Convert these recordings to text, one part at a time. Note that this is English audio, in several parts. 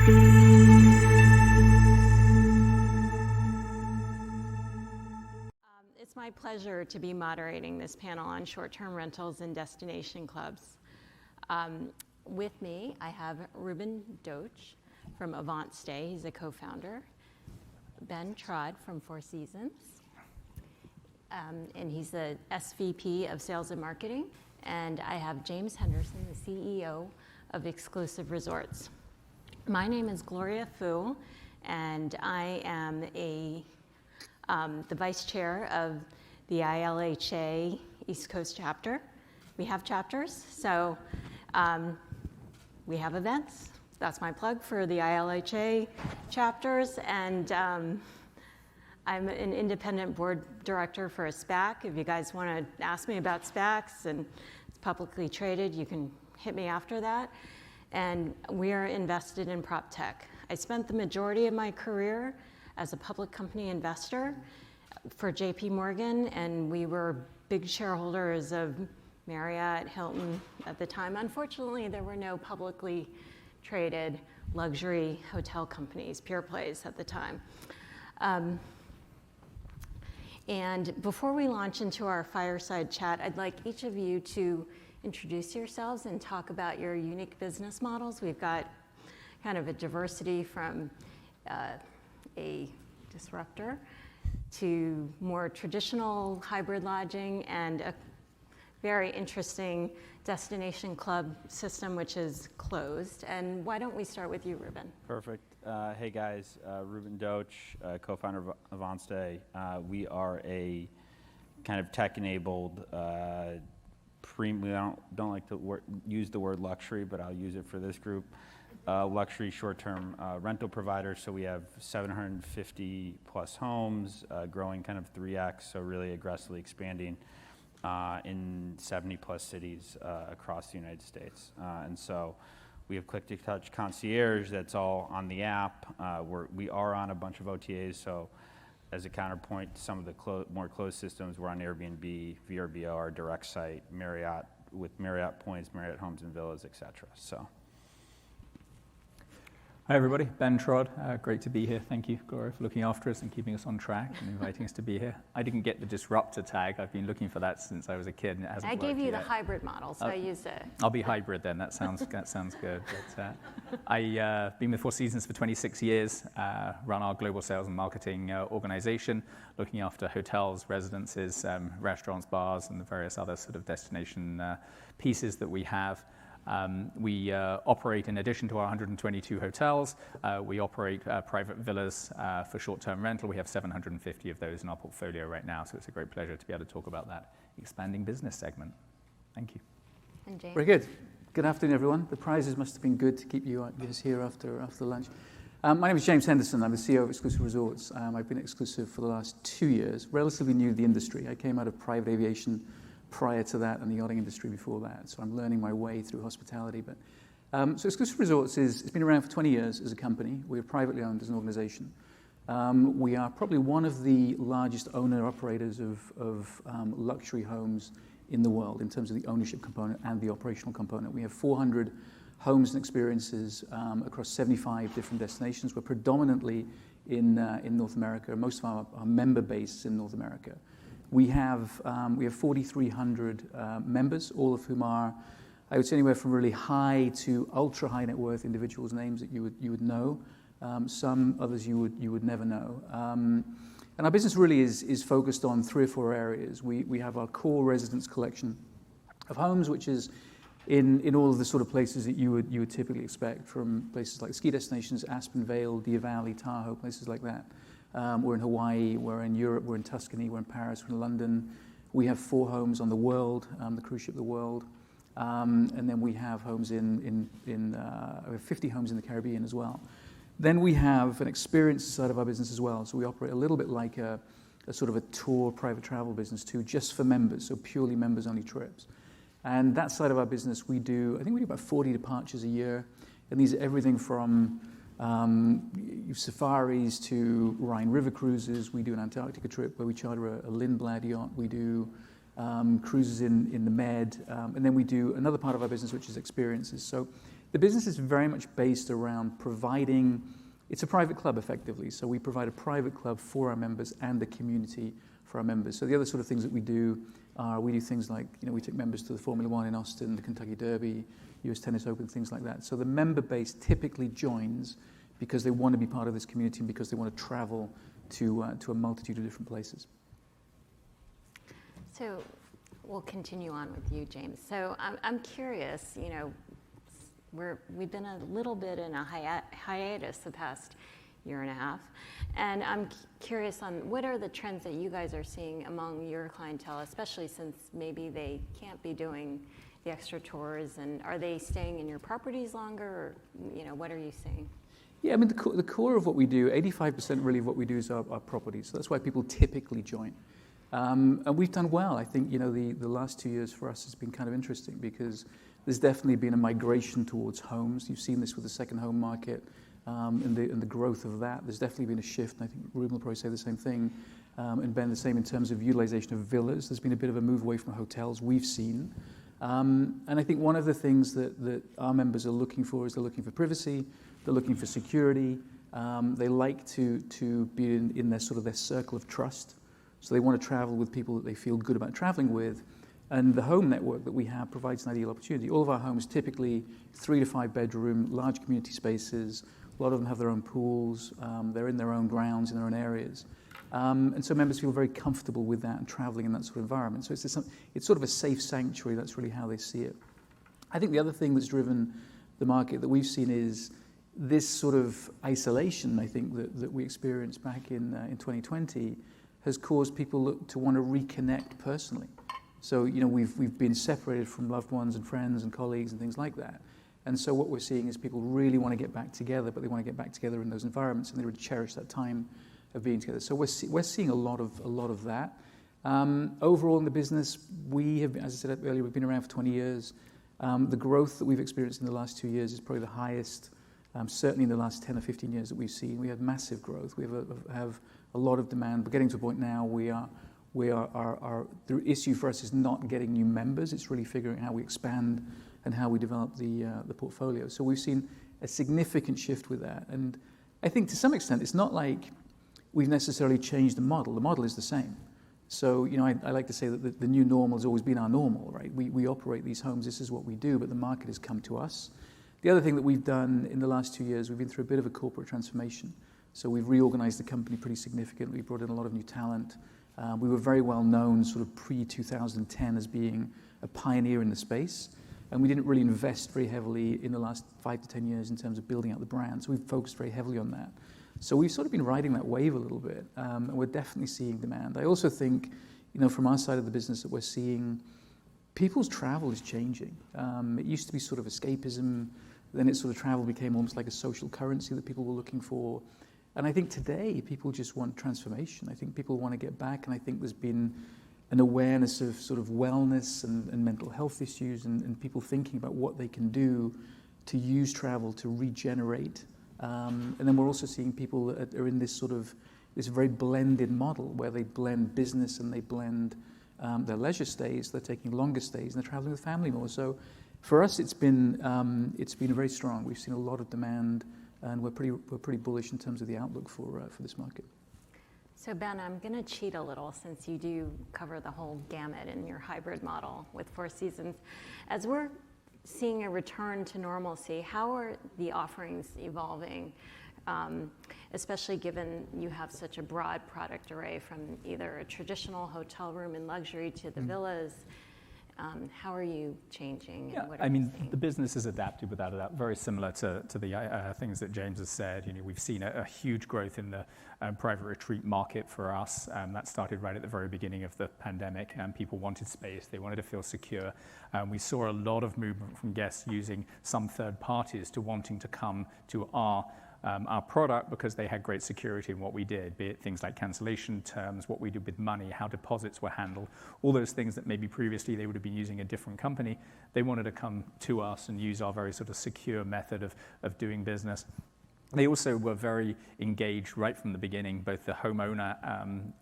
It's my pleasure to be moderating this panel on short-term rentals and destination clubs. With me, I have Ruben Doach from AvantStay. He's a co-founder. Ben Trod from Four Seasons. And he's the SVP of Sales and Marketing. And I have James Henderson, the CEO of Exclusive Resorts. My name is Gloria Fu, and I am the vice chair of the ILHA East Coast chapter. We have chapters, so we have events. That's my plug for the ILHA chapters, and I'm an independent board director for a SPAC. If you guys want to ask me about SPACs and it's publicly traded, you can hit me after that. And we are invested in prop tech. I spent the majority of my career as a public company investor for JP Morgan, and we were big shareholders of Marriott, Hilton at the time. Unfortunately, there were no publicly traded luxury hotel companies, pure plays at the time. And before we launch into our fireside chat, I'd like each of you to introduce yourselves and talk about your unique business models. We've got kind of a diversity from a disruptor to more traditional hybrid lodging and a very interesting destination club system, which is closed. And why don't we start with you, Ruben? Perfect. Hey guys, Ruben Doach, co-founder of AvantStay. We are a kind of tech-enabled we don't like to use the word luxury, but I'll use it for this group. Luxury short-term rental provider. So we have 750 plus homes, growing kind of 3x, so really aggressively expanding in 70 plus cities across the United States. And so we have click-to-touch concierge that's all on the app. We are on a bunch of OTAs, so as a counterpoint to some of the more closed systems, we're on Airbnb, VRBO, our direct site, Marriott, with Marriott Points, Marriott Homes and Villas, et cetera. So. Hi everybody, Ben Trod. Great to be here. Thank you, Gloria, for looking after us and keeping us on track and inviting us to be here. I didn't get the disruptor tag. I've been looking for that since I was a kid, and it hasn't worked yet. I gave you the hybrid model, so I used it. I'll be hybrid then. That sounds good. But, I've been with Four Seasons for 26 years. Run our global sales and marketing organization, looking after hotels, residences, restaurants, bars, and the various other sort of destination pieces that we have. We operate, in addition to our 122 hotels, we operate private villas for short-term rental. We have 750 of those in our portfolio right now, so it's a great pleasure to be able to talk about that expanding business segment. Thank you. And James? Very good. Good afternoon, everyone. The prizes must have been good to keep you guys here after lunch. My name is James Henderson. I'm the CEO of Exclusive Resorts. I've been exclusive for the last 2 years, relatively new to the industry. I came out of private aviation prior to that and the yachting industry before that. So I'm learning my way through hospitality. But so Exclusive Resorts it's been around for 20 years as a company. We're privately owned as an organization. We are probably one of the largest owner-operators of luxury homes in the world in terms of the ownership component and the operational component. We have 400 homes and experiences across 75 different destinations. We're predominantly in North America. Most of our member base is in North America. We have 4,300 members, all of whom are, I would say, anywhere from really high to ultra high net worth individuals, names that you would know. Some others you would never know. And our business really is focused on 3 or 4 areas. We have our core residence collection of homes, which is in all of the sort of places that you would typically expect, from places like ski destinations, Aspen Vale, Deer Valley, Tahoe, places like that. We're in Hawaii, we're in Europe, we're in Tuscany, we're in Paris, we're in London. We have 4 homes on the World, the cruise ship The World. And then we have homes we have 50 homes in the Caribbean as well. Then we have an experience side of our business as well. So we operate a little bit like a sort of a tour private travel business too, just for members, so purely members only trips. And that side of our business I think we do about 40 departures a year. And these are everything from safaris to Rhine River cruises. We do an Antarctica trip where we charter a Lindblad yacht. We do cruises in the Med. And then we do another part of our business, which is experiences. So The business is very much based around providing, it's a private club effectively, so we provide a private club for our members and a community for our members. So the other sort of things that we do are, we do things like, we take members to the Formula One in Austin, the Kentucky Derby, US Tennis Open, things like that. So the member base typically joins because they want to be part of this community and because they want to travel to a multitude of different places. So we'll continue on with you, James. So I'm curious, we've been a little bit in a hiatus the past year and a half, and I'm curious on what are the trends that you guys are seeing among your clientele, especially since maybe they can't be doing the extra tours, and are they staying in your properties longer, or what are you seeing? Yeah, I mean, the core of what we do, 85% really of what we do is our properties. So that's why people typically join. And we've done well. I think, the last 2 years for us has been kind of interesting because there's definitely been a migration towards homes. You've seen this with the second home market and the growth of that. There's definitely been a shift, and I think Ruben will probably say the same thing, and Ben the same in terms of utilization of villas. There's been a bit of a move away from hotels we've seen. And I think one of the things that our members are looking for is they're looking for privacy, they're looking for security, they like to be in their sort of their circle of trust. So they want to travel with people that they feel good about traveling with. And the home network that we have provides an ideal opportunity. All of our homes typically 3 to 5 bedroom, large community spaces. A lot of them have their own pools. They're in their own grounds, in their own areas. And so members feel very comfortable with that and traveling in that sort of environment. So it's sort of a safe sanctuary. That's really how they see it. I think the other thing that's driven the market that we've seen is this sort of isolation, I think, that we experienced back in 2020 has caused people to want to reconnect personally. So, we've been separated from loved ones and friends and colleagues and things like that. And so what we're seeing is people really want to get back together, but they want to get back together in those environments, and they really cherish that time of being together. So we're seeing a lot of that. Overall in the business, we have, as I said earlier, we've been around for 20 years. The growth that we've experienced in the last 2 years is probably the highest, certainly in the last 10 or 15 years that we've seen. We have massive growth. We have a lot of demand. We're getting to a point now the issue for us is not getting new members. It's really figuring out how we expand and how we develop the portfolio. So we've seen a significant shift with that. And I think to some extent, it's not like we've necessarily changed the model. The model is the same. So, I like to say that the new normal has always been our normal, right? We operate these homes. This is what we do, but the market has come to us. The other thing that we've done in the last 2 years, we've been through a bit of a corporate transformation. So we've reorganized the company pretty significantly, brought in a lot of new talent. We were very well known sort of pre-2010 as being a pioneer in the space, and we didn't really invest very heavily in the last 5 to 10 years in terms of building out the brand. So we've focused very heavily on that. So we've sort of been riding that wave a little bit, and we're definitely seeing demand. I also think, from our side of the business that we're seeing, people's travel is changing. It used to be sort of escapism, then it sort of travel became almost like a social currency that people were looking for. And I think today people just want transformation. I think people want to get back, and I think there's been an awareness of sort of wellness and mental health issues and people thinking about what they can do to use travel to regenerate. And then we're also seeing people that are in this very blended model where they blend business and they blend their leisure stays. They're taking longer stays and they're traveling with family more. So for us, it's been very strong. We've seen a lot of demand, and we're pretty bullish in terms of the outlook for this market. So Ben, I'm going to cheat a little since you do cover the whole gamut in your hybrid model with Four Seasons. As we're seeing a return to normalcy, how are the offerings evolving, especially given you have such a broad product array from either a traditional hotel room in luxury to the villas? How are you changing? Yeah, and what are you seeing? the business is adapted without a doubt, very similar to the things that James has said. We've seen a huge growth in the private retreat market for us. That started right at the very beginning of the pandemic, and people wanted space. They wanted to feel secure. We saw a lot of movement from guests using some third parties to wanting to come to our product because they had great security in what we did, be it things like cancellation terms, what we did with money, how deposits were handled, all those things that maybe previously they would have been using a different company. They wanted to come to us and use our very sort of secure method of doing business. They also were very engaged right from the beginning, both the homeowner,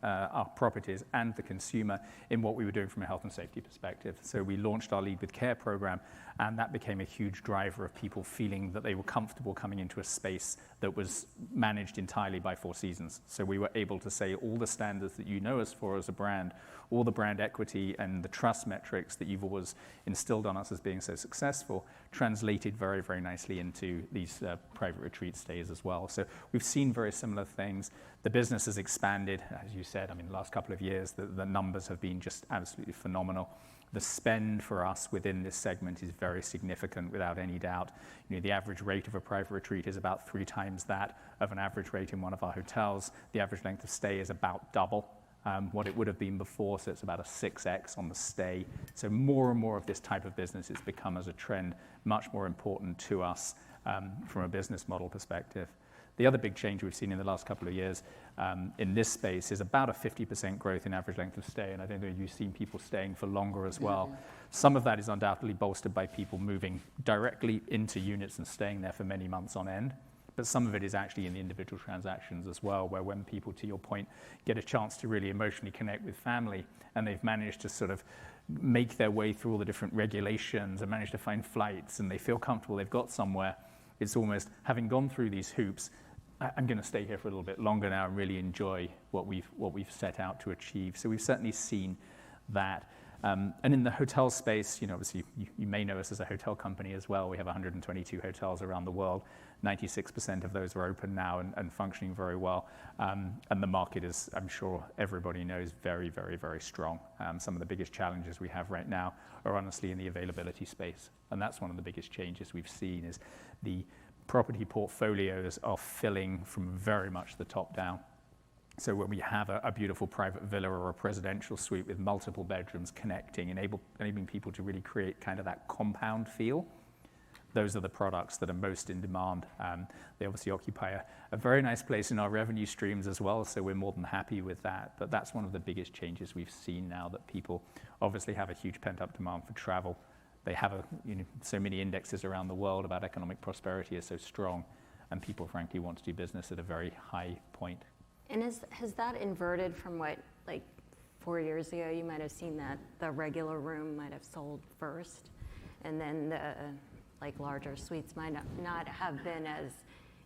our properties, and the consumer in what we were doing from a health and safety perspective. So we launched our Lead with Care program, and that became a huge driver of people feeling that they were comfortable coming into a space that was managed entirely by Four Seasons. So we were able to say all the standards that you know us for as a brand, all the brand equity and the trust metrics that you've always instilled on us as being so successful, translated very, very nicely into these private retreat stays as well. So we've seen very similar things. The business has expanded, as you said. I mean, the last couple of years, the numbers have been just absolutely phenomenal. The spend for us within this segment is very significant, without any doubt. You know, the average rate of a private retreat is about 3 times that of an average rate in one of our hotels. The average length of stay is about double what it would have been before, so it's about a 6x on the stay. So more and more of this type of business has become, as a trend, much more important to us from a business model perspective. The other big change we've seen in the last couple of years in this space is about a 50% growth in average length of stay, and I don't know if you've seen people staying for longer as well. Yeah. Some of that is undoubtedly bolstered by people moving directly into units and staying there for many months on end. But some of it is actually in the individual transactions as well, where when people, to your point, get a chance to really emotionally connect with family, and they've managed to sort of make their way through all the different regulations and manage to find flights, and they feel comfortable they've got somewhere, it's almost, having gone through these hoops, I'm going to stay here for a little bit longer now and really enjoy what we've set out to achieve. So we've certainly seen that. And in the hotel space, you know, obviously you may know us as a hotel company as well. We have 122 hotels around the world. 96% of those are open now and functioning very well. And the market is, I'm sure everybody knows, very, very, very strong. Some of the biggest challenges we have right now are honestly in the availability space. And that's one of the biggest changes we've seen, is the property portfolios are filling from very much the top down. So when we have a beautiful private villa or a presidential suite with multiple bedrooms connecting, enabling people to really create kind of that compound feel, those are the products that are most in demand. They obviously occupy a very nice place in our revenue streams as well, so we're more than happy with that. But that's one of the biggest changes we've seen now, that people obviously have a huge pent-up demand for travel. They have so many indexes around the world about economic prosperity is so strong, and people frankly want to do business at a very high point. And has that inverted from what, like 4 years ago, you might have seen that the regular room might have sold first, and then the larger suites might not have been as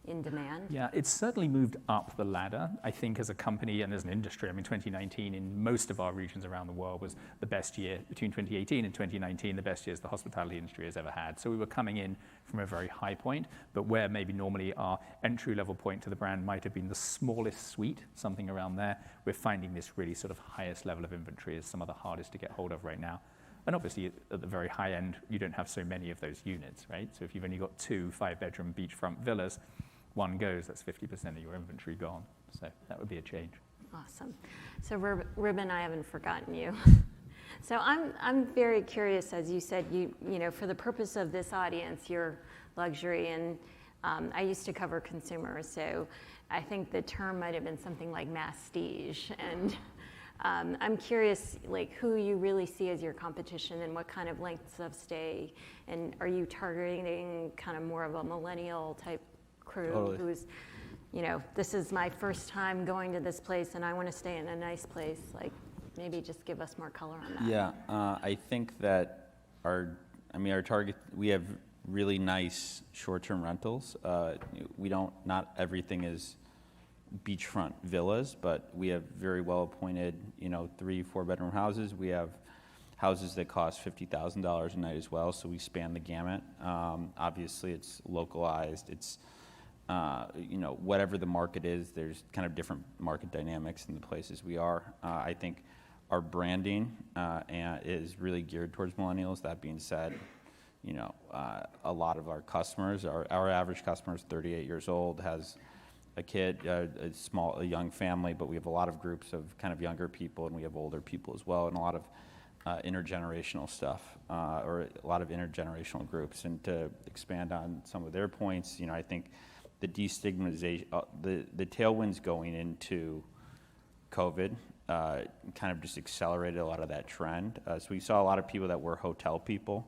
in demand? Yeah, it's certainly moved up the ladder, I think, as a company and as an industry. I mean, 2019 in most of our regions around the world was the best year. Between 2018 and 2019, the best years the hospitality industry has ever had. So we were coming in from a very high point, but where maybe normally our entry-level point to the brand might have been the smallest suite, something around there, we're finding this really sort of highest level of inventory is some of the hardest to get hold of right now. And obviously, at the very high end, you don't have so many of those units, right? So if you've only got 2 5-bedroom beachfront villas, one goes, that's 50% of your inventory gone. So that would be a change. Awesome. So Ruben, I haven't forgotten you. So I'm very curious, as you said, you know, for the purpose of this audience, you're luxury, and I used to cover consumers, so I think the term might have been something like mastige. And I'm curious, like, who you really see as your competition and what kind of lengths of stay, and are you targeting kind of more of a millennial type crew? Totally. Who's, you know, this is my first time going to this place and I want to stay in a nice place? Like, maybe just give us more color on that. Yeah, I think that our target, we have really nice short-term rentals. Not everything is beachfront villas, but we have very well-appointed, 3-4 bedroom houses. We have houses that cost $50,000 a night as well, so we span the gamut. Obviously, it's localized. It's whatever the market is, there's kind of different market dynamics in the places we are. I think our branding is really geared towards millennials. That being said, a lot of our customers, our average customer is 38 years old, has a kid, a young family, but we have a lot of groups of kind of younger people, and we have older people as well, and a lot of intergenerational stuff, or a lot of intergenerational groups. And to expand on some of their points, I think the destigmatization, the tailwinds going into COVID kind of just accelerated a lot of that trend. So we saw a lot of people that were hotel people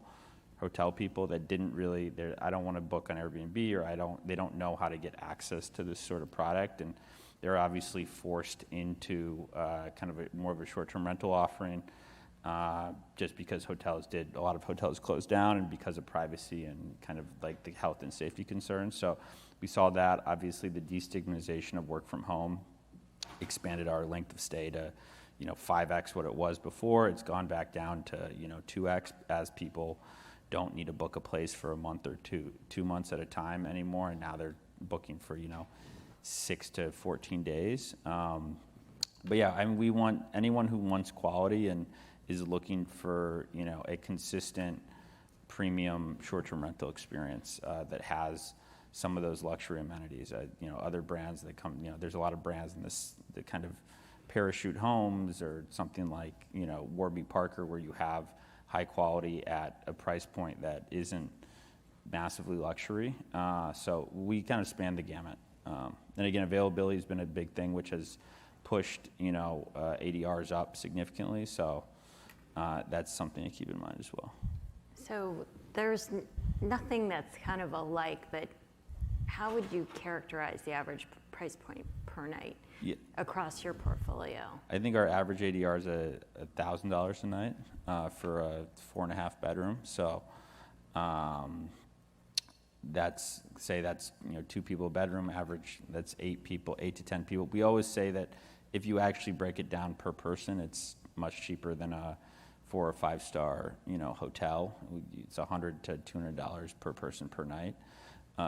hotel people that didn't really, I don't want to book on Airbnb, or they don't know how to get access to this sort of product, and they're obviously forced into kind of more of a short-term rental offering, just because a lot of hotels closed down, and because of privacy and kind of like the health and safety concerns. So we saw that. Obviously, the destigmatization of work from home expanded our length of stay to 5x what it was before. It's gone back down to 2x, as people don't need to book a place for a month or 2 months at a time anymore, and now they're booking for 6 to 14 days. But yeah, I mean, we want anyone who wants quality and is looking for a consistent premium short-term rental experience that has some of those luxury amenities. Other brands that come, there's a lot of brands in this, the kind of parachute homes, or something like Warby Parker, where you have high quality at a price point that isn't massively luxury. So we kind of span the gamut. And again, availability has been a big thing, which has pushed ADRs up significantly. So that's something to keep in mind as well. So there's nothing that's kind of alike, but how would you characterize the average price point per night across your portfolio? I think our average ADR is $1,000 a night for a 4.5 bedroom. So that's 2 people a bedroom. Average, that's 8 to 10 people. We always say that if you actually break it down per person, it's much cheaper than a 4 or 5 star hotel. It's $100 to $200 per person per night.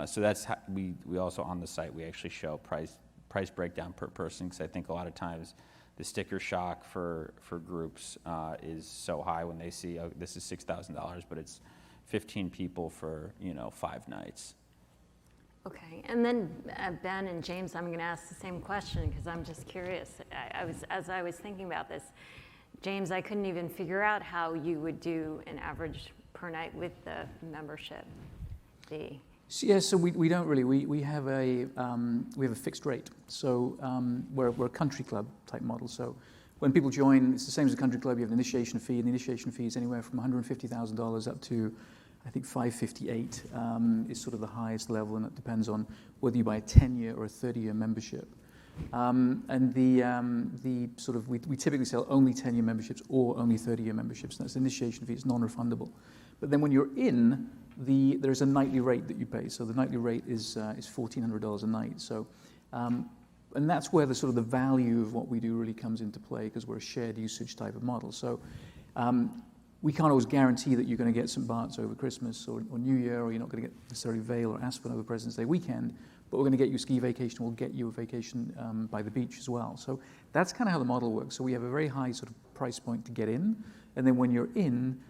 So that's how we also, on the site, we actually show price breakdown per person, because I think a lot of times the sticker shock for groups is so high when they see, oh, this is $6,000, but it's 15 people for 5 nights. Okay, and then Ben and James, I'm going to ask the same question because I'm just curious. As I was thinking about this, James, I couldn't even figure out how you would do an average per night with the membership fee. Yeah, so we don't really. We have a fixed rate. So we're a country club type model. So when people join, it's the same as a country club. You have an initiation fee, and the initiation fee is anywhere from $150,000 up to, I think, $558 is sort of the highest level, and it depends on whether you buy a 10-year or a 30-year membership. And the sort of we typically sell only 10-year memberships or only 30-year memberships. And that's the initiation fee. It's non-refundable. But then when you're in, there's a nightly rate that you pay. So the nightly rate is $1,400 a night. So, and that's where the sort of the value of what we do really comes into play, because we're a shared usage type of model. So we can't always guarantee that you're going to get St. Bart's over Christmas or New Year, or you're not going to get necessarily Vail or Aspen over President's Day weekend, but we're going to get you a ski vacation. We'll get you a vacation by the beach as well. So that's kind of how the model works. So we have a very high sort of price point to get in, and then when you're in,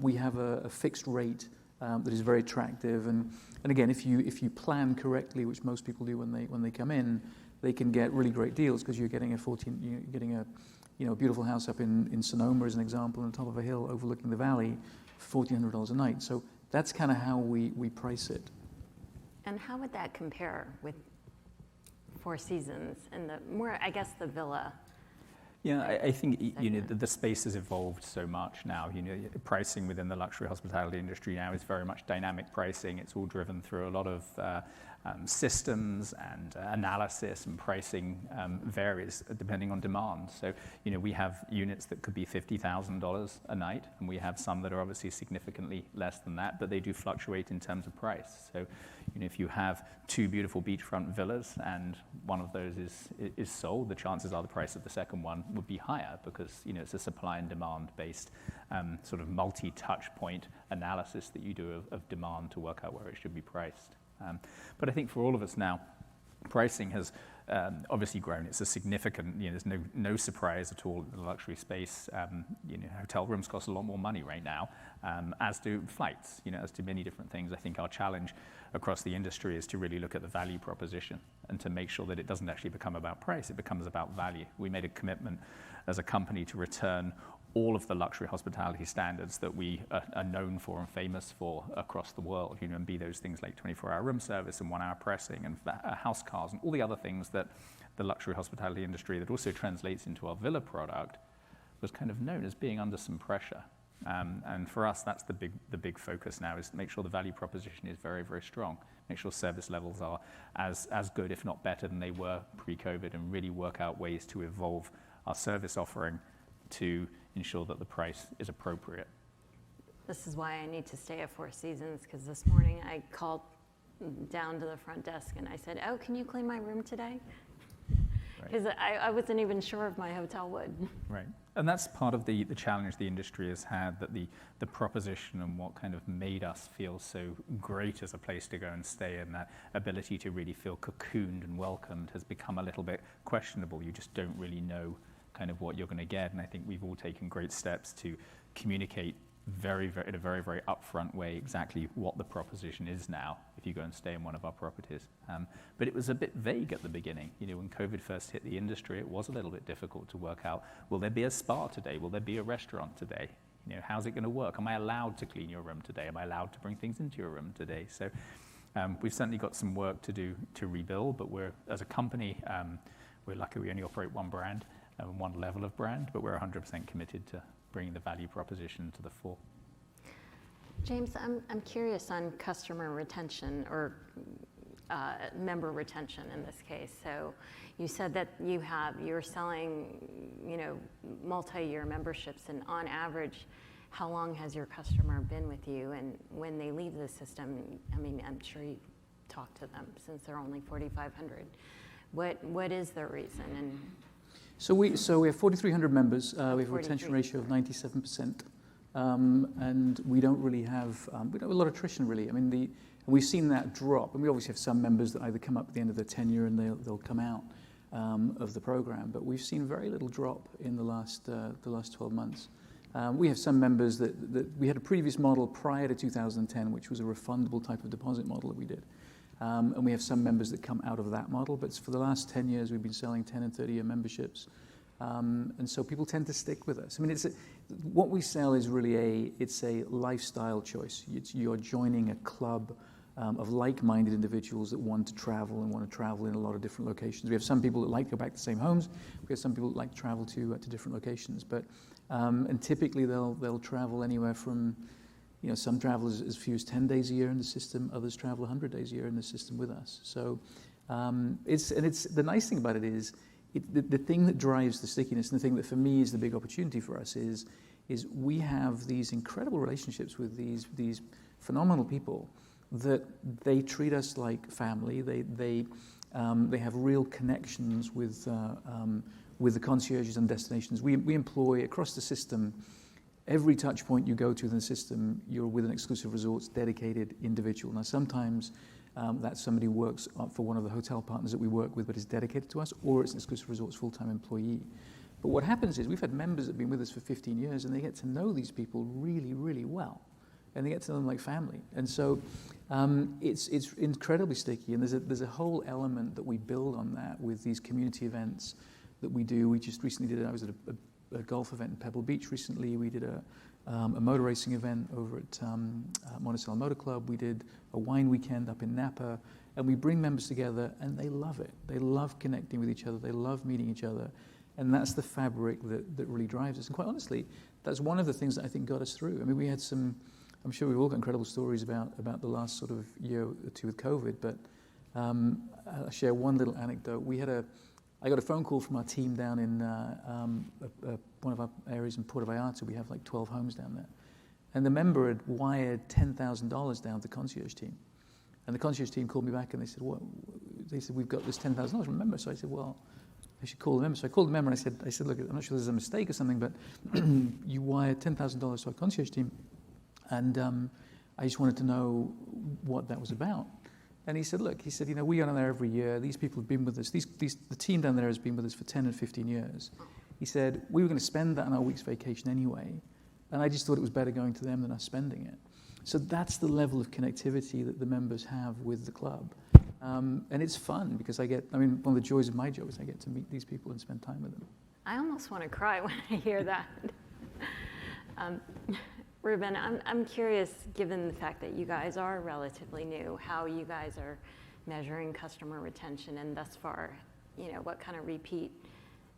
we have a fixed rate that is very attractive. And again, if you plan correctly, which most people do when they come in, they can get really great deals, because you're getting a beautiful house up in Sonoma, as an example, on the top of a hill overlooking the valley, for $1,400 a night. So that's kind of how we price it. And how would that compare with Four Seasons and the villa? Yeah, I think the space has evolved so much now. Pricing within the luxury hospitality industry now is very much dynamic pricing. It's all driven through a lot of systems and analysis, and pricing varies depending on demand. So, we have units that could be $50,000 a night, and we have some that are obviously significantly less than that, but they do fluctuate in terms of price. So, if you have 2 beautiful beachfront villas and one of those is sold, the chances are the price of the second one would be higher, because it's a supply and demand based sort of multi-touch point analysis that you do of demand to work out where it should be priced. But I think for all of us now, pricing has obviously grown. It's a significant, there's no surprise at all in the luxury space. Hotel rooms cost a lot more money right now, as do flights, as do many different things. I think our challenge across the industry is to really look at the value proposition and to make sure that it doesn't actually become about price, it becomes about value. We made a commitment as a company to return all of the luxury hospitality standards that we are known for and famous for across the world, and be those things like 24-hour room service and 1-hour pressing and house cars and all the other things that the luxury hospitality industry that also translates into our villa product was kind of known as being under some pressure. And for us, that's the big focus now, is to make sure the value proposition is very, very strong. Make sure service levels are as good, if not better, than they were pre-COVID, and really work out ways to evolve our service offering to ensure that the price is appropriate. This is why I need to stay at Four Seasons, because this morning I called down to the front desk and I said, "Oh, can you clean my room today?" Because I wasn't even sure if my hotel would. Right. And that's part of the challenge the industry has had, that the proposition and what kind of made us feel so great as a place to go and stay, and that ability to really feel cocooned and welcomed has become a little bit questionable. You just don't really know kind of what you're going to get. And I think we've all taken great steps to communicate in a very, very upfront way exactly what the proposition is now if you go and stay in one of our properties. But it was a bit vague at the beginning. You know, when COVID first hit the industry, it was a little bit difficult to work out, will there be a spa today? Will there be a restaurant today? You know, how's it going to work? Am I allowed to clean your room today? Am I allowed to bring things into your room today? So we've certainly got some work to do to rebuild, but as a company, we're lucky we only operate one brand and one level of brand, but we're 100% committed to bringing the value proposition to the fore. James, I'm curious on customer retention, or member retention in this case. So you said that you're selling, multi-year memberships, and on average, how long has your customer been with you? And when they leave the system, I mean, I'm sure you talk to them since they're only 4,500. What is the reason? And So we have 4,300 members. We have a retention ratio of 97%, and we don't really have we don't have a lot of attrition really. I mean, we've seen that drop, and we obviously have some members that either come up at the end of their tenure and they'll come out of the program. But we've seen very little drop in the last 12 months. We have some members that we had a previous model prior to 2010, which was a refundable type of deposit model that we did. And we have some members that come out of that model, but for the last 10 years, we've been selling 10 and 30-year memberships. And so people tend to stick with us. I mean, what we sell is really a lifestyle choice. You're joining a club of like-minded individuals that want to travel and want to travel in a lot of different locations. We have some people that like to go back to the same homes. We have some people that like to travel to different locations. But and typically they'll travel anywhere from, some travel as few as 10 days a year in the system. Others travel 100 days a year in the system with us. So it's the nice thing about it is the thing that drives the stickiness, and the thing that for me is the big opportunity for us is we have these incredible relationships with these phenomenal people that they treat us like family. They have real connections with the concierges and destinations. We employ across the system. Every touch point you go to in the system, you're with an Exclusive Resorts dedicated individual. Now, sometimes that's somebody who works for one of the hotel partners that we work with but is dedicated to us, or it's an Exclusive Resorts full-time employee. But what happens is we've had members that have been with us for 15 years, and they get to know these people really, really well. And they get to know them like family. And so it's incredibly sticky, and there's a whole element that we build on that with these community events that we do. We just recently I was at a golf event in Pebble Beach recently. We did a motor racing event over at Monticello Motor Club. We did a wine weekend up in Napa, and we bring members together, and they love it. They love connecting with each other. They love meeting each other, and that's the fabric that really drives us. And quite honestly, that's one of the things that I think got us through. I mean, we had I'm sure we've all got incredible stories about the last sort of year or two with COVID, but I'll share one little anecdote. I got a phone call from our team down in one of our areas in Puerto Vallarta. We have like 12 homes down there. And the member had wired $10,000 down to the concierge team. And the concierge team called me back and they said, "What?" They said, "We've got this $10,000 from a member." So I said, "Well, I should call the member." So I called the member and I said, "Look, I'm not sure there's a mistake or something, but you wired $10,000 to our concierge team. And I just wanted to know what that was about." And he said, "We go down there every year. These people have been with us. The team down there has been with us for 10 and 15 years. He said, "We were going to spend that on our week's vacation anyway. And I just thought it was better going to them than us spending it." So that's the level of connectivity that the members have with the club. And it's fun because one of the joys of my job is I get to meet these people and spend time with them. I almost want to cry when I hear that. Ruben, I'm curious, given the fact that you guys are relatively new, how you guys are measuring customer retention, and thus far, what kind of repeat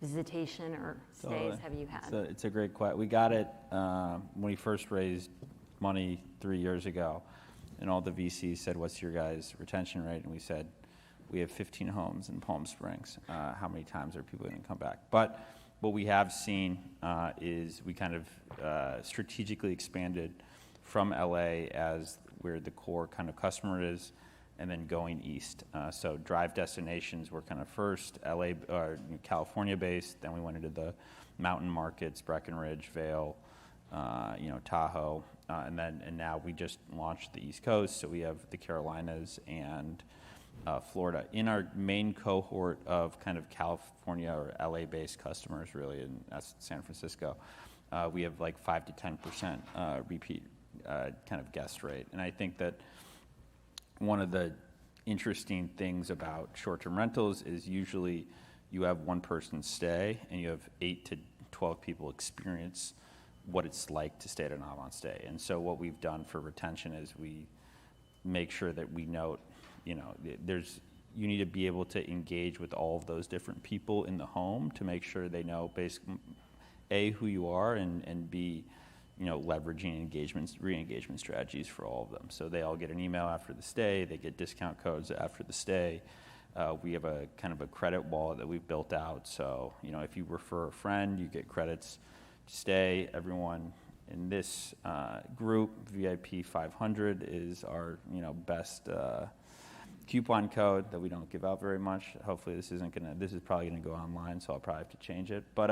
visitation or stays have you had? It's a great question. We got it when we first raised money 3 years ago, and all the VCs said, "What's your guys' retention rate?" And we said, "We have 15 homes in Palm Springs. How many times are people going to come back?" But what we have seen is we kind of strategically expanded from LA as where the core kind of customer is, and then going east. So drive destinations were kind of first LA or California based. Then we went into the mountain markets, Breckenridge, Vail, Tahoe, and now we just launched the East Coast. So we have the Carolinas and Florida. In our main cohort of kind of California or LA based customers, really, and that's San Francisco, we have like 5 to 10% repeat kind of guest rate. And I think that one of the interesting things about short-term rentals is usually you have one person stay and you have 8 to 12 people experience what it's like to stay at an Avant stay. And so what we've done for retention is we make sure that we note, you need to be able to engage with all of those different people in the home to make sure they know basically, A, who you are, and B, leveraging re-engagement strategies for all of them. So they all get an email after the stay, they get discount codes after the stay. We have a kind of a credit wallet that we've built out. So, if you refer a friend, you get credits to stay. Everyone in this group, VIP 500 is our, best coupon code that we don't give out very much. Hopefully this is probably gonna go online, so I'll probably have to change it. But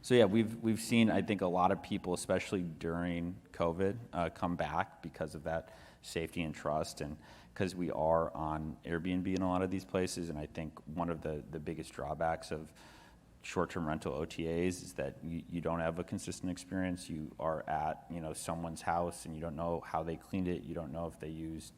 so yeah, we've seen, I think, a lot of people, especially during COVID, come back because of that safety and trust, and because we are on Airbnb in a lot of these places. And I think one of the biggest drawbacks of short-term rental OTAs is that you don't have a consistent experience. You are at someone's house and you don't know how they cleaned it. You don't know if they used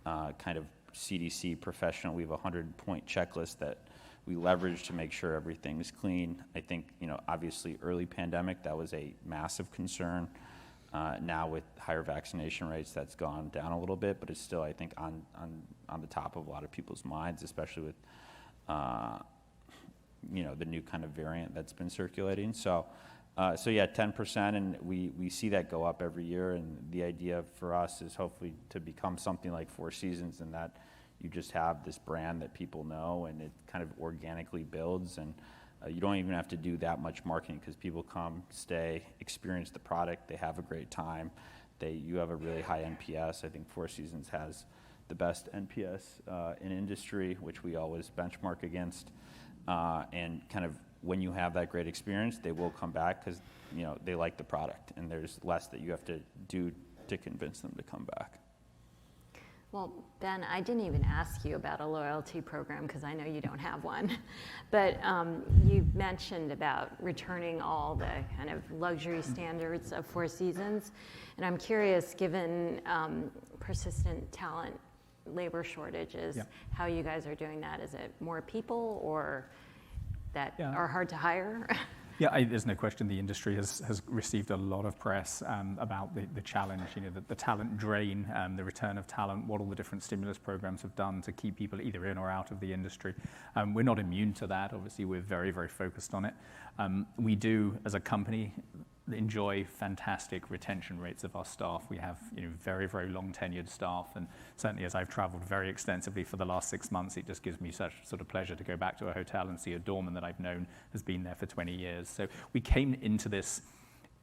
kind of CDC professional. We have a 100-point checklist that we leverage to make sure everything's clean. I think, obviously early pandemic, that was a massive concern. Now with higher vaccination rates, that's gone down a little bit, but it's still, I think, on the top of a lot of people's minds, especially with, the new kind of variant that's been circulating. So yeah, 10%, and we see that go up every year. And the idea for us is hopefully to become something like Four Seasons, and that you just have this brand that people know, and it kind of organically builds. And you don't even have to do that much marketing, because people come, stay, experience the product, they have a great time. You have a really high NPS. I think Four Seasons has the best NPS in industry, which we always benchmark against. And kind of when you have that great experience, they will come back because they like the product, and there's less that you have to do to convince them to come back. Well, Ben, I didn't even ask you about a loyalty program because I know you don't have one. But you mentioned about returning all the kind of luxury standards of Four Seasons. And I'm curious, given persistent talent labor shortages, how you guys are doing that. Is it more people or that are hard to hire? Yeah, there's no question the industry has received a lot of press about the challenge, the talent drain, the return of talent, what all the different stimulus programs have done to keep people either in or out of the industry. We're not immune to that. Obviously, we're very, very focused on it. We do, as a company, enjoy fantastic retention rates of our staff. We have very, very long tenured staff, and certainly as I've traveled very extensively for the last 6 months, it just gives me such sort of pleasure to go back to a hotel and see a doorman that I've known has been there for 20 years. So we came into this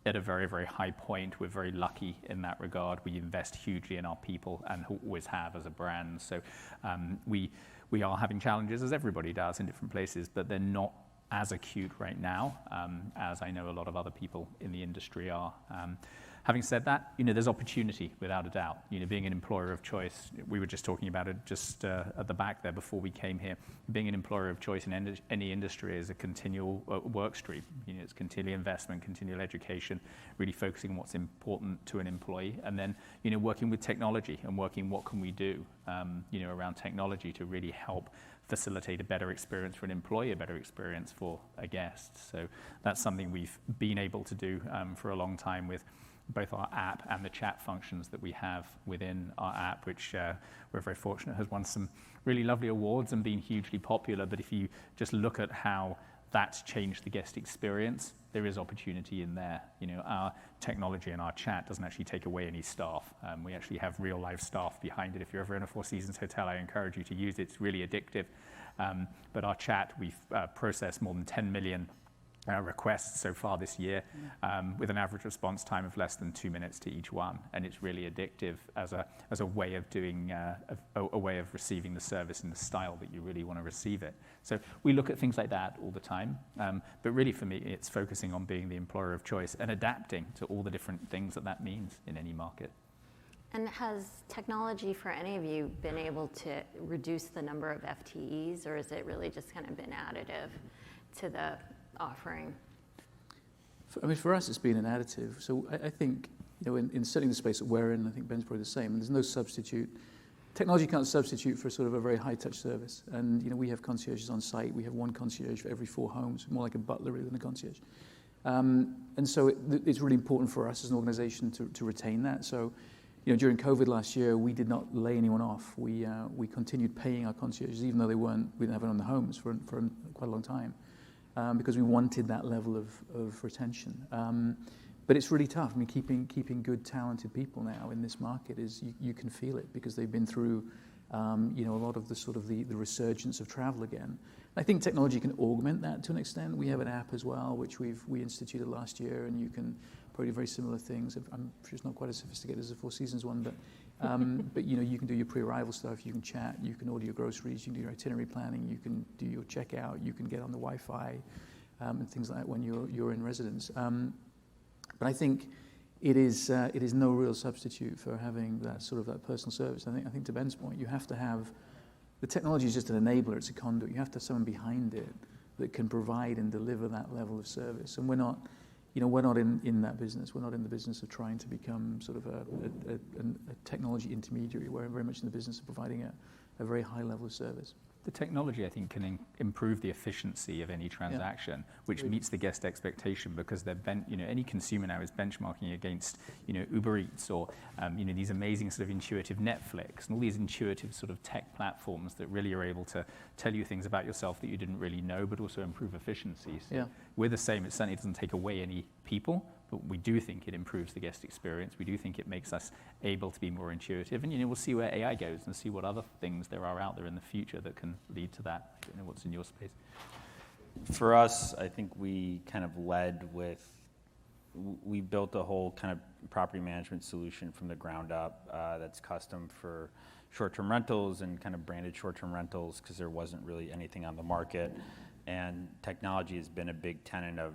at a very, very high point. We're very lucky in that regard. We invest hugely in our people and always have as a brand. So we are having challenges, as everybody does in different places, but they're not as acute right now, as I know a lot of other people in the industry are. Having said that, there's opportunity without a doubt. Being an employer of choice, we were just talking about it just at the back there before we came here. Being an employer of choice in any industry is a continual work stream. It's continual investment, continual education, really focusing on what's important to an employee, and then working with technology and working what can we do around technology to really help facilitate a better experience for an employee, a better experience for a guest. So that's something we've been able to do for a long time with both our app and the chat functions that we have within our app, which we're very fortunate has won some really lovely awards and been hugely popular. But if you just look at how that's changed the guest experience, there is opportunity in there. Our technology and our chat doesn't actually take away any staff. We actually have real live staff behind it. If you're ever in a Four Seasons hotel, I encourage you to use it. It's really addictive. But our chat, we've processed more than 10 million requests so far this year, with an average response time of less than 2 minutes to each one, and it's really addictive as a way of doing a way of receiving the service in the style that you really want to receive it. So we look at things like that all the time, but really for me it's focusing on being the employer of choice and adapting to all the different things that means in any market. And has technology for any of you been able to reduce the number of FTEs, or has it really just kind of been additive to the offering? For us, it's been an additive. So I think, in certainly the space that we're in, I think Ben's probably the same, and there's no substitute. Technology can't substitute for sort of a very high-touch service. And, we have concierges on site. We have one concierge for every 4 homes, more like a butler really than a concierge. And so it's really important for us as an organization to retain that. So, during COVID last year, we did not lay anyone off. We continued paying our concierges, even though we didn't have it on the homes for quite a long time. Because we wanted that level of retention. But it's really tough. Keeping good, talented people now in this market is, you can feel it because they've been through, a lot of the sort of the resurgence of travel again. I think technology can augment that to an extent. We have an app as well, which we instituted last year, and you can probably very similar things. I'm sure it's not quite as sophisticated as the Four Seasons one, but you can do your pre-arrival stuff, you can chat, you can order your groceries, you can do your itinerary planning, you can do your checkout, you can get on the Wi-Fi, and things like that when you're in residence. But I think it is no real substitute for having that personal service. I think to Ben's point, you have to have the technology is just an enabler, it's a conduit. You have to have someone behind it that can provide and deliver that level of service. And we're not in that business. We're not in the business of trying to become sort of a technology intermediary. We're very much in the business of providing a very high level of service. The technology, I think, can improve the efficiency of any transaction, which meets the guest expectation, because any consumer now is benchmarking against, Uber Eats or, these amazing sort of intuitive Netflix and all these intuitive sort of tech platforms that really are able to tell you things about yourself that you didn't really know, but also improve efficiency. So we're the same. It certainly doesn't take away any people, but we do think it improves the guest experience. We do think it makes us able to be more intuitive. And, we'll see where AI goes and see what other things there are out there in the future that can lead to that. I don't know what's in your space. For us, I think we kind of led with, we built a whole kind of property management solution from the ground up that's custom for short-term rentals and kind of branded short-term rentals, because there wasn't really anything on the market. And technology has been a big tenet of,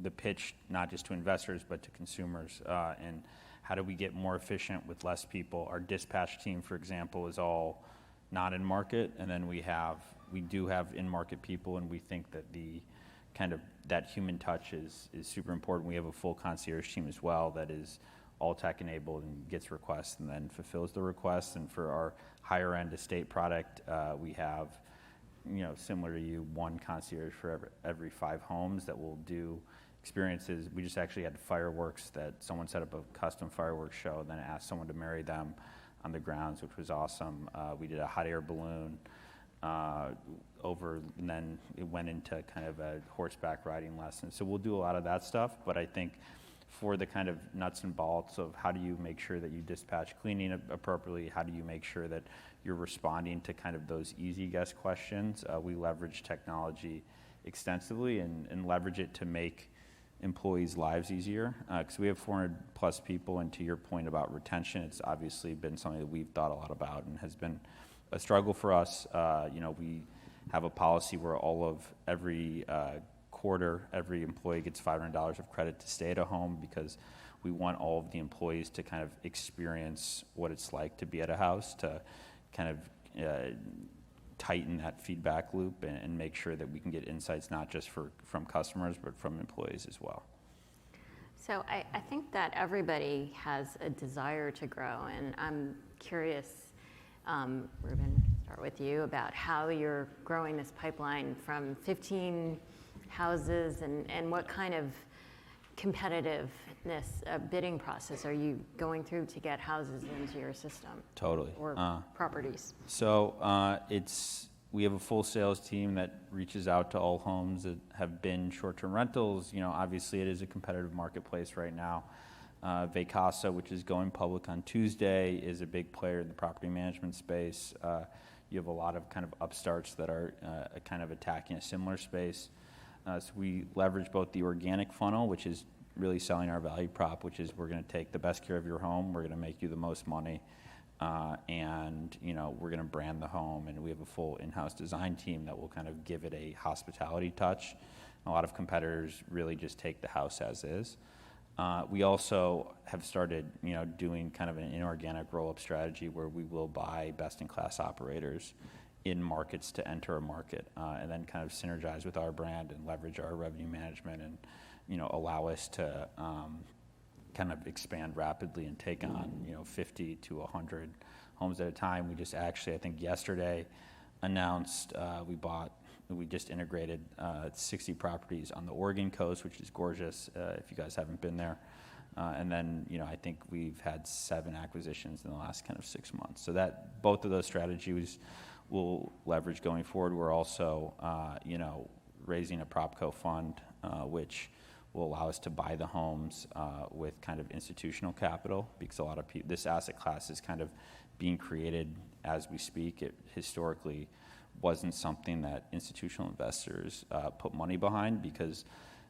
the pitch, not just to investors, but to consumers, and how do we get more efficient with less people? Our dispatch team, for example, is all not in market, and then we do have in-market people, and we think that the kind of that human touch is super important. We have a full concierge team as well that is all tech enabled and gets requests and then fulfills the requests. And for our higher end estate product, we have, similar to you, one concierge for every 5 homes that will do experiences. We just actually had fireworks that someone set up a custom fireworks show and then asked someone to marry them on the grounds, which was awesome. We did a hot air balloon and then it went into kind of a horseback riding lesson. So we'll do a lot of that stuff, but I think for the kind of nuts and bolts of how do you make sure that you dispatch cleaning appropriately, how do you make sure that you're responding to kind of those easy guest questions, we leverage technology extensively and leverage it to make employees' lives easier, because we have 400 plus people, and to your point about retention, it's obviously been something that we've thought a lot about and has been a struggle for us. We have a policy where every quarter, every employee gets $500 of credit to stay at a home, because we want all of the employees to kind of experience what it's like to be at a house, to kind of tighten that feedback loop and make sure that we can get insights not just from customers but from employees as well. So I think that everybody has a desire to grow, and I'm curious, Ruben, start with you about how you're growing this pipeline from 15 houses and what kind of competitiveness bidding process are you going through to get houses into your system? Totally. Or properties? So we have a full sales team that reaches out to all homes that have been short-term rentals. Obviously it is a competitive marketplace right now. Vacasa, which is going public on Tuesday, is a big player in the property management space. You have a lot of kind of upstarts that are kind of attacking a similar space. So we leverage both the organic funnel, which is really selling our value prop, which is we're going to take the best care of your home, we're going to make you the most money, and we're going to brand the home, and we have a full in-house design team that will kind of give it a hospitality touch. A lot of competitors really just take the house as is. We also have started, doing kind of an inorganic roll-up strategy where we will buy best-in-class operators in markets to enter a market, and then kind of synergize with our brand and leverage our revenue management, and allow us to kind of expand rapidly and take on 50 to 100 homes at a time. We just actually, I think yesterday, announced we just integrated 60 properties on the Oregon coast, which is gorgeous if you guys haven't been there. And then, I think we've had 7 acquisitions in the last kind of 6 months. So that both of those strategies will leverage going forward. We're also, raising a PropCo fund, which will allow us to buy the homes with kind of institutional capital, because a lot of this asset class is kind of being created as we speak. It historically wasn't something that institutional investors put money behind because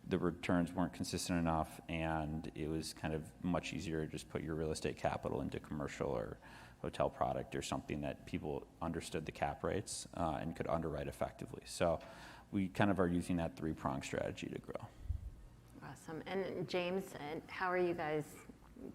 the returns weren't consistent enough, and it was kind of much easier to just put your real estate capital into commercial or hotel product or something that people understood the cap rates and could underwrite effectively. So we kind of are using that 3-pronged strategy to grow. Awesome. And James, how are you guys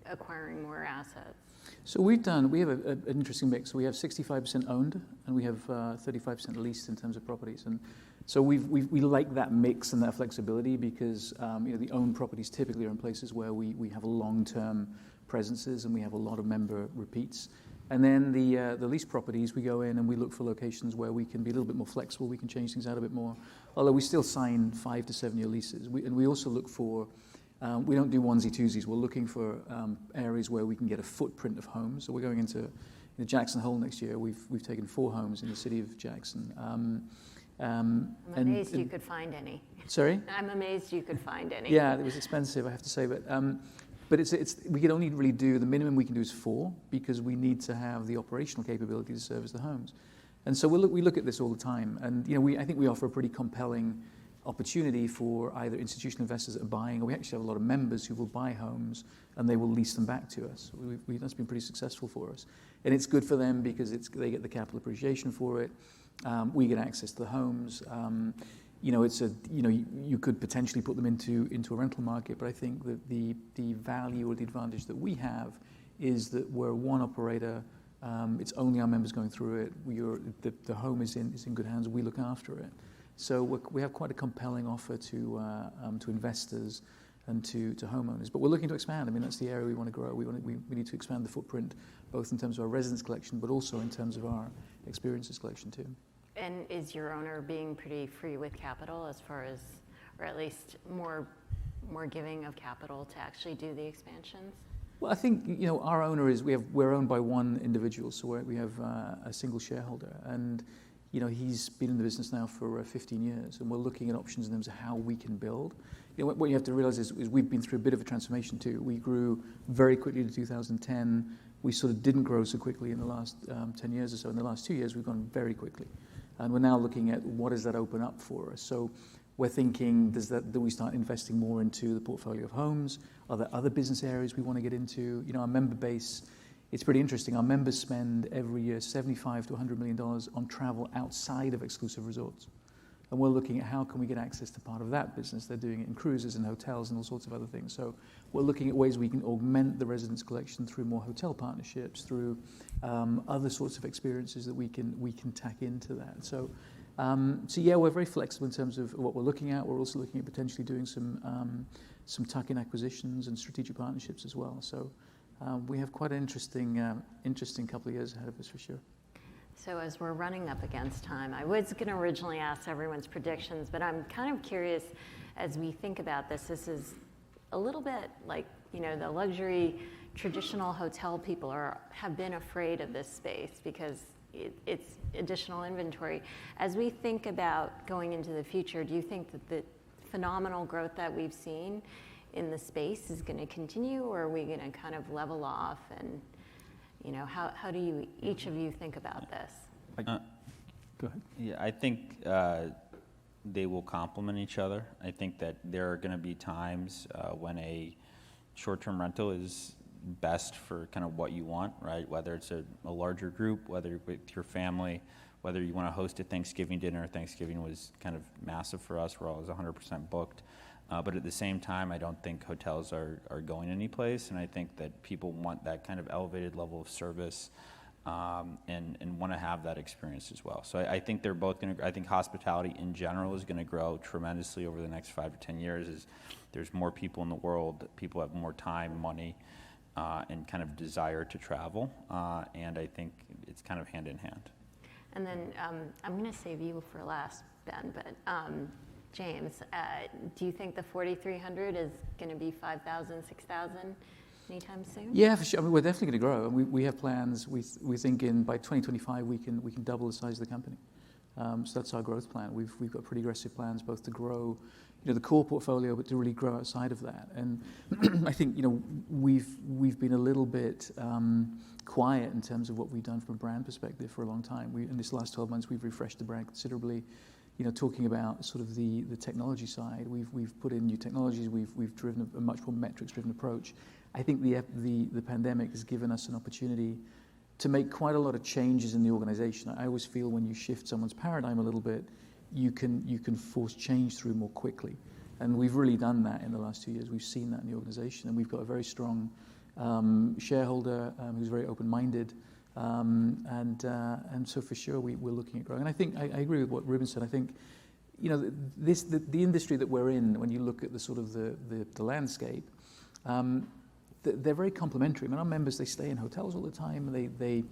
acquiring more assets? So we have an interesting mix. We have 65% owned, and we have 35% leased in terms of properties. And so we like that mix and that flexibility because the owned properties typically are in places where we have long-term presences and we have a lot of member repeats. And then the lease properties, we go in and we look for locations where we can be a little bit more flexible, we can change things out a bit more, although we still sign 5 to 7 year leases. We also look for, we don't do onesie-twosies, we're looking for areas where we can get a footprint of homes. So we're going into Jackson Hole next year. We've taken 4 homes in the city of Jackson. I'm amazed you could find any. Sorry? I'm amazed you could find any. Yeah, it was expensive, I have to say, but we can only really do, the minimum we can do is 4 because we need to have the operational capability to service the homes. And so we look at this all the time, and I think we offer a pretty compelling opportunity for either institutional investors that are buying, or we actually have a lot of members who will buy homes and they will lease them back to us. That's been pretty successful for us. And it's good for them because they get the capital appreciation for it. We get access to the homes. You could potentially put them into a rental market, but I think that the value or the advantage that we have is that we're one operator. It's only our members going through it. The home is in good hands. We look after it. So we have quite a compelling offer to investors and to homeowners. But we're looking to expand. I mean, that's the area we want to grow. We need to expand the footprint, both in terms of our residence collection, but also in terms of our experiences collection too. And is your owner being pretty free with capital as far as, or at least more giving of capital to actually do the expansions? Well, I think our owner we're owned by one individual, so we have a single shareholder, and he's been in the business now for 15 years, and we're looking at options in terms of how we can build. What you have to realize is we've been through a bit of a transformation too. We grew very quickly to 2010. We sort of didn't grow so quickly in the last 10 years or so. In the last 2 years, we've gone very quickly. And we're now looking at what does that open up for us. So we're thinking, do we start investing more into the portfolio of homes? Are there other business areas we want to get into? Our member base, it's pretty interesting. Our members spend every year $75 to $100 million on travel outside of exclusive resorts. And we're looking at how can we get access to part of that business. They're doing it in cruises and hotels and all sorts of other things. So we're looking at ways we can augment the residence collection through more hotel partnerships, through other sorts of experiences that we can tack into that. So yeah, we're very flexible in terms of what we're looking at. We're also looking at potentially doing some tuck-in acquisitions and strategic partnerships as well. So we have quite an interesting couple of years ahead of us for sure. So as we're running up against time, I was going to originally ask everyone's predictions, but I'm kind of curious as we think about this. This is a little bit like, the luxury traditional hotel people have been afraid of this space because it's additional inventory. As we think about going into the future, do you think that the phenomenal growth that we've seen in the space is going to continue, or are we going to kind of level off? And how do each of you think about this? Go ahead. Yeah, I think they will complement each other. I think that there are going to be times when a short-term rental is best for kind of what you want, right? Whether it's a larger group, whether with your family, whether you want to host a Thanksgiving dinner. Thanksgiving was kind of massive for us. We're always 100% booked. But at the same time, I don't think hotels are going anyplace, and I think that people want that kind of elevated level of service and want to have that experience as well. So I think they're both going to, I think hospitality in general is going to grow tremendously over the next 5 to 10 years as there's more people in the world, people have more time, money, and kind of desire to travel, and I think it's kind of hand in hand. And then I'm going to save you for last, Ben, but James, do you think the 4,300 is going to be 5,000, 6,000 anytime soon? Yeah, for sure. I mean, we're definitely going to grow, and we have plans. We think by 2025 we can double the size of the company. So that's our growth plan. We've got pretty aggressive plans, both to grow, the core portfolio, but to really grow outside of that. And I think we've been a little bit quiet in terms of what we've done from a brand perspective for a long time. In this last 12 months, we've refreshed the brand considerably. Talking about sort of the technology side, we've put in new technologies. We've driven a much more metrics-driven approach. I think the pandemic has given us an opportunity to make quite a lot of changes in the organization. I always feel when you shift someone's paradigm a little bit, you can force change through more quickly. And we've really done that in the last 2 years. We've seen that in the organization, and we've got a very strong shareholder who's very open-minded. And so for sure we're looking at growing. And I think I agree with what Ruben said. I think the industry that we're in, when you look at the sort of the landscape, they're very complementary. I mean, our members, they stay in hotels all the time. They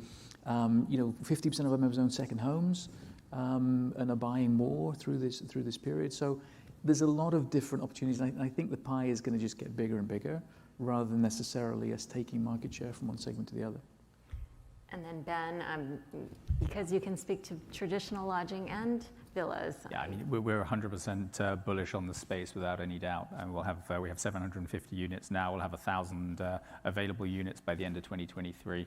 50% of our members own second homes and are buying more through this period. So there's a lot of different opportunities. And I think the pie is going to just get bigger and bigger, rather than necessarily us taking market share from one segment to the other. And then Ben, because you can speak to traditional lodging and villas. Yeah, I mean, we're 100% bullish on the space without any doubt. And we have 750 units now. We'll have 1,000 available units by the end of 2023.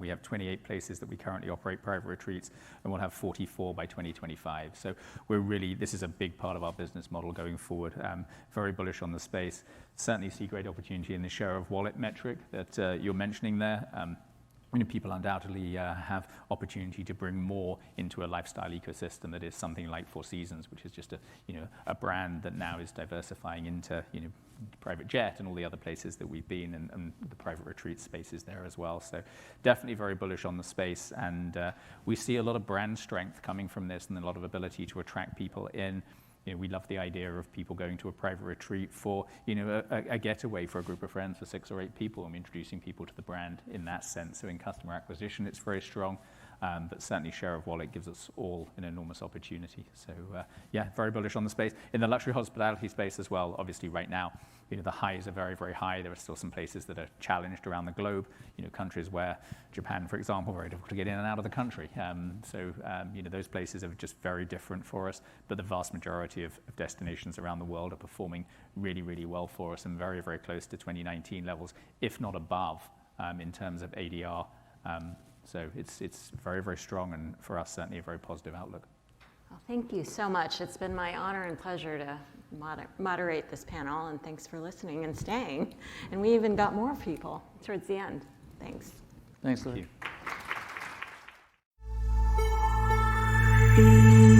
We have 28 places that we currently operate private retreats, and we'll have 44 by 2025. So this is a big part of our business model going forward. Very bullish on the space. Certainly see great opportunity in the share of wallet metric that you're mentioning there. People undoubtedly have opportunity to bring more into a lifestyle ecosystem that is something like Four Seasons, which is just a brand that now is diversifying into private jet and all the other places that we've been, and the private retreat spaces there as well. So definitely very bullish on the space, and we see a lot of brand strength coming from this, and a lot of ability to attract people in. We love the idea of people going to a private retreat for, a getaway for a group of friends for 6 or 8 people, and introducing people to the brand in that sense. So in customer acquisition, it's very strong, but certainly share of wallet gives us all an enormous opportunity. So very bullish on the space. In the luxury hospitality space as well, obviously right now, the highs are very, very high. There are still some places that are challenged around the globe, countries where Japan, for example, very difficult to get in and out of the country. Those places are just very different for us, but the vast majority of destinations around the world are performing really, really well for us, and very, very close to 2019 levels, if not above, in terms of ADR. So it's very, very strong, and for us, certainly a very positive outlook. Well, thank you so much. It's been my honor and pleasure to moderate this panel, and thanks for listening and staying. And we even got more people towards the end. Thanks. Thanks, Larry. Thank you.